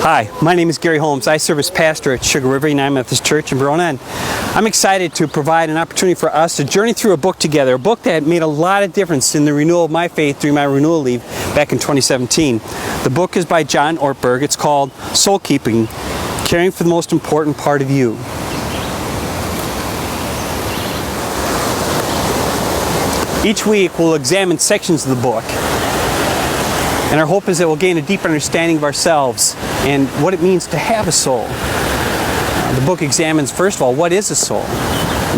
Hi, my name is Gary Holmes. I serve as pastor at Sugar River United Methodist Church in Verona, and I'm excited to provide an opportunity for us to journey through a book together, a book that made a lot of difference in the renewal of my faith during my renewal leave back in 2017. The book is by John Ortberg. It's called Soul Keeping, Caring for the Most Important Part of You. Each week we'll examine sections of the book, and our hope is that we'll gain a deeper understanding of ourselves and what it means to have a soul. The book examines, first of all, what is a soul?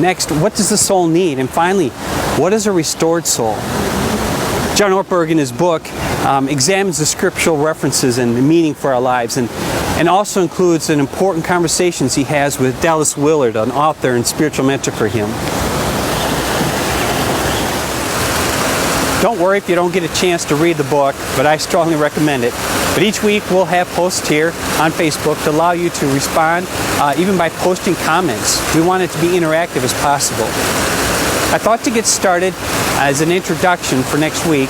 Next, what does the soul need? And finally, what is a restored soul? John Ortberg in his book examines the scriptural references and the meaning for our lives, and also includes an important conversations he has with Dallas Willard, an author and spiritual mentor for him. Don't worry if you don't get a chance to read the book, but I strongly recommend it. But each week we'll have posts here on Facebook to allow you to respond, even by posting comments. We want it to be interactive as possible. I thought to get started, as an introduction for next week,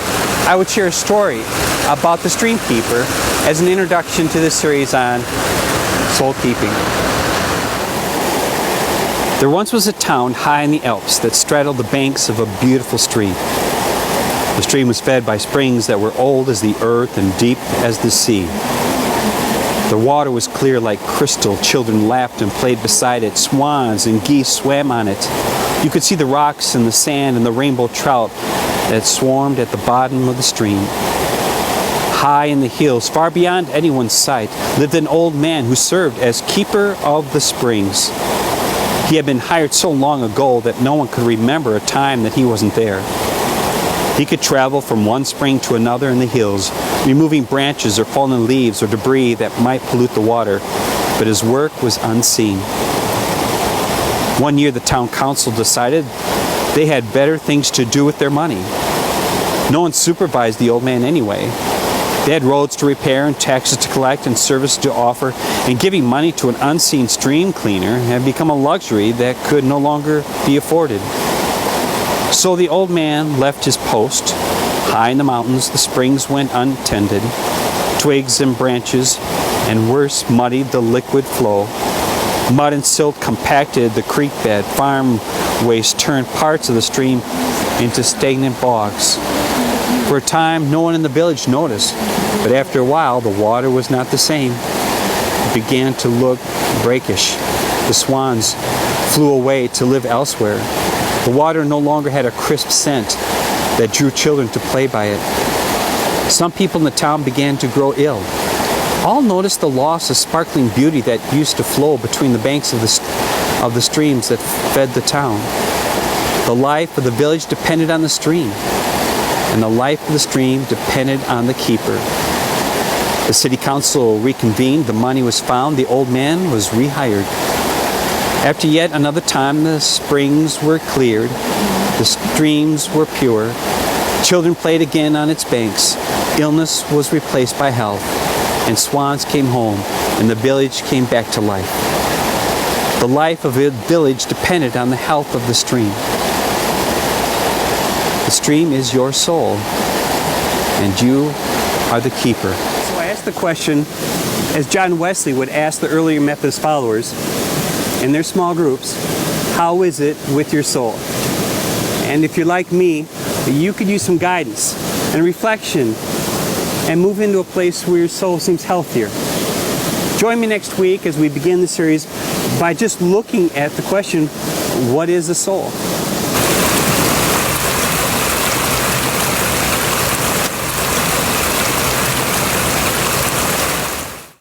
I would share a story about the stream keeper as an introduction to this series on soul keeping. There once was a town high in the Alps that straddled the banks of a beautiful stream. The stream was fed by springs that were old as the earth and deep as the sea. The water was clear like crystal. Children laughed and played beside it. Swans and geese swam on it. You could see the rocks and the sand and the rainbow trout that swarmed at the bottom of the stream. High in the hills, far beyond anyone's sight, lived an old man who served as keeper of the springs. He had been hired so long ago that no one could remember a time that he wasn't there. He could travel from one spring to another in the hills, removing branches or fallen leaves or debris that might pollute the water, but his work was unseen. One year the town council decided they had better things to do with their money. No one supervised the old man anyway. They had roads to repair and taxes to collect and services to offer, and giving money to an unseen stream cleaner had become a luxury that could no longer be afforded. So the old man left his post. High in the mountains, the springs went untended. Twigs and branches, and worse, muddied the liquid flow. Mud and silt compacted the creek bed. Farm waste turned parts of the stream into stagnant bogs. For a time, no one in the village noticed, but after a while, the water was not the same. It began to look brackish. The swans flew away to live elsewhere. The water no longer had a crisp scent that drew children to play by it. Some people in the town began to grow ill. All noticed the loss of sparkling beauty that used to flow between the banks of the streams that fed the town. The life of the village depended on the stream, and the life of the stream depended on the keeper. The city council reconvened, the money was found, the old man was rehired. After yet another time, the springs were cleared, the streams were pure, children played again on its banks, illness was replaced by health, and swans came home, and the village came back to life. The life of the village depended on the health of the stream. The stream is your soul, and you are the keeper. So I asked the question, as John Wesley would ask the earlier Methodist followers, in their small groups, how is it with your soul? And if you're like me, you could use some guidance and reflection and move into a place where your soul seems healthier. Join me next week as we begin the series by just looking at the question, what is a soul?